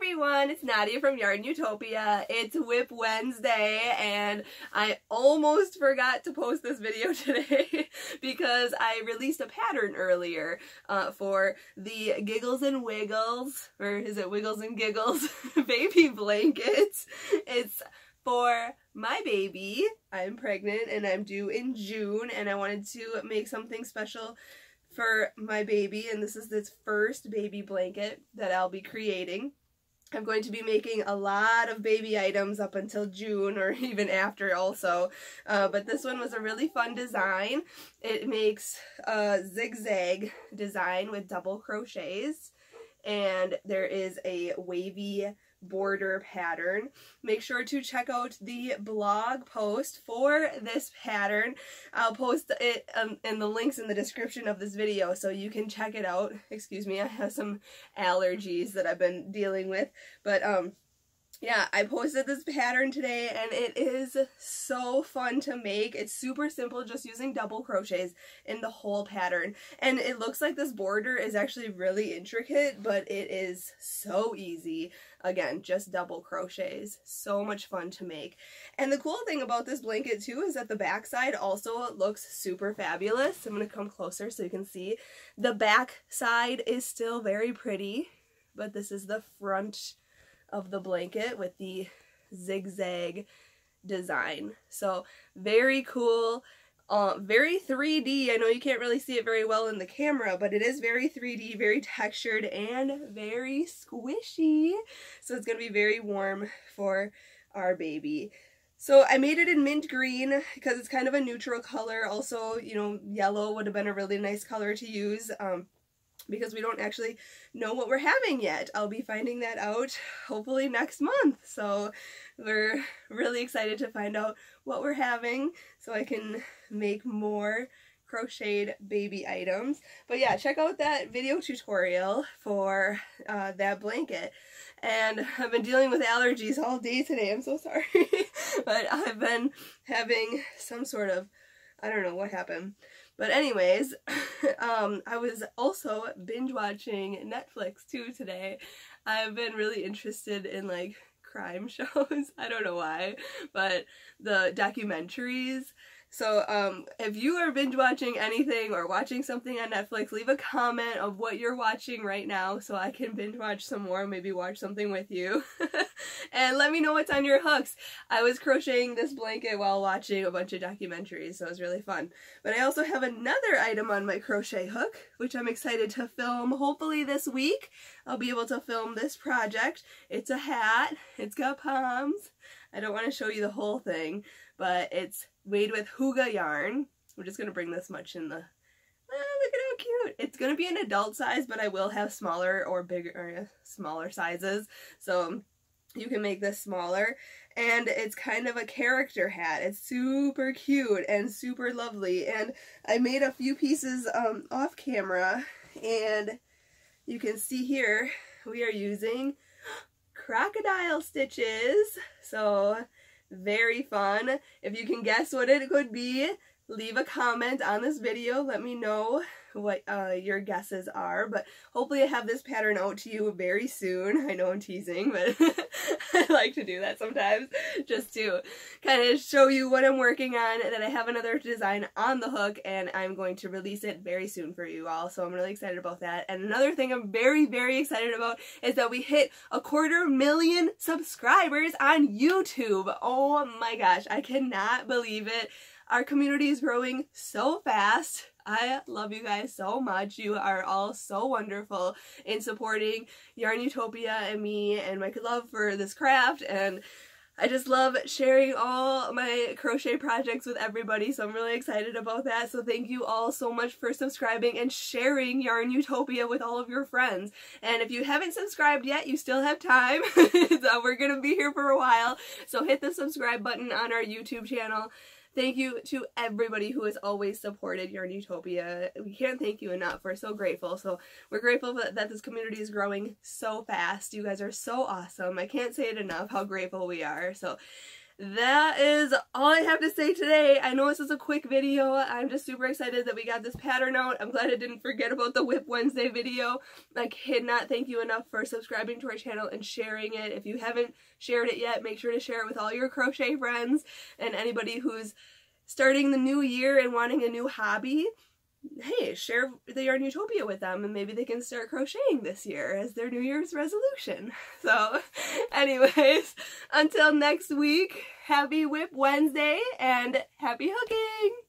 everyone, it's Nadia from YARNutopia. It's WIP Wednesday and I almost forgot to post this video today because I released a pattern earlier for the Giggles and Wiggles, or is it Wiggles and Giggles, baby blankets. It's for my baby. I'm pregnant and I'm due in June and I wanted to make something special for my baby, and this is its first baby blanket that I'll be creating. I'm going to be making a lot of baby items up until June or even after also, but this one was a really fun design. It makes a zigzag design with double crochets, and there is a wavy border pattern. Make sure to check out the blog post for this pattern. I'll post it in the links in the description of this video so you can check it out. Excuse me, I have some allergies that I've been dealing with, but yeah, I posted this pattern today and it is so fun to make. It's super simple, just using double crochets in the whole pattern. And it looks like this border is actually really intricate, but it is so easy. Again, just double crochets. So much fun to make. And the cool thing about this blanket too is that the back side also looks super fabulous. I'm going to come closer so you can see. The back side is still very pretty, but this is the front of the blanket with the zigzag design. So very cool, very 3D. I know you can't really see it very well in the camera, but it is very 3D, very textured, and very squishy. So it's going to be very warm for our baby. So I made it in mint green because it's kind of a neutral color. Also, you know, yellow would have been a really nice color to use. Because we don't actually know what we're having yet. I'll be finding that out hopefully next month. So we're really excited to find out what we're having so I can make more crocheted baby items. But yeah, check out that video tutorial for that blanket. And I've been dealing with allergies all day today. I'm so sorry. But I've been having some sort of, I don't know what happened. But anyways, I was also binge watching Netflix too today. I've been really interested in like crime shows. I don't know why, but the documentaries. So if you are binge watching anything or watching something on Netflix, leave a comment of what you're watching right now so I can binge watch some more, maybe watch something with you. And let me know what's on your hooks. I was crocheting this blanket while watching a bunch of documentaries, so it was really fun. But I also have another item on my crochet hook, which I'm excited to film hopefully this week. I'll be able to film this project. It's a hat. It's got palms. I don't want to show you the whole thing, but it's made with Huga yarn. We're just going to bring this much in the... look at how cute! It's going to be an adult size, but I will have smaller or bigger, or smaller sizes, so you can make this smaller. And it's kind of a character hat. It's super cute and super lovely. And I made a few pieces off camera, and you can see here we are using crocodile stitches. So very fun. If you can guess what it could be, leave a comment on this video. Let me know what your guesses are, but hopefully I have this pattern out to you very soon. I know I'm teasing, but I like to do that sometimes just to kind of show you what I'm working on. And then I have another design on the hook and I'm going to release it very soon for you all, so I'm really excited about that. And another thing I'm very, very excited about is that we hit 250,000 subscribers on YouTube. Oh my gosh, I cannot believe it. Our community is growing so fast. I love you guys so much. You are all so wonderful in supporting YARNutopia and me and my love for this craft, and I just love sharing all my crochet projects with everybody, so I'm really excited about that. So thank you all so much for subscribing and sharing YARNutopia with all of your friends. And if you haven't subscribed yet, you still have time. So we're going to be here for a while, so hit the subscribe button on our YouTube channel. Thank you to everybody who has always supported YARNutopia. We can't thank you enough. We're so grateful. So we're grateful that this community is growing so fast. You guys are so awesome. I can't say it enough how grateful we are. So that is all I have to say today. I know this is a quick video. I'm just super excited that we got this pattern out. I'm glad I didn't forget about the WIP Wednesday video. I cannot thank you enough for subscribing to our channel and sharing it. If you haven't shared it yet, make sure to share it with all your crochet friends and anybody who's starting the new year and wanting a new hobby. Hey, share the YARNutopia with them and maybe they can start crocheting this year as their New Year's resolution. So anyways, until next week, happy WIP Wednesday and happy hooking!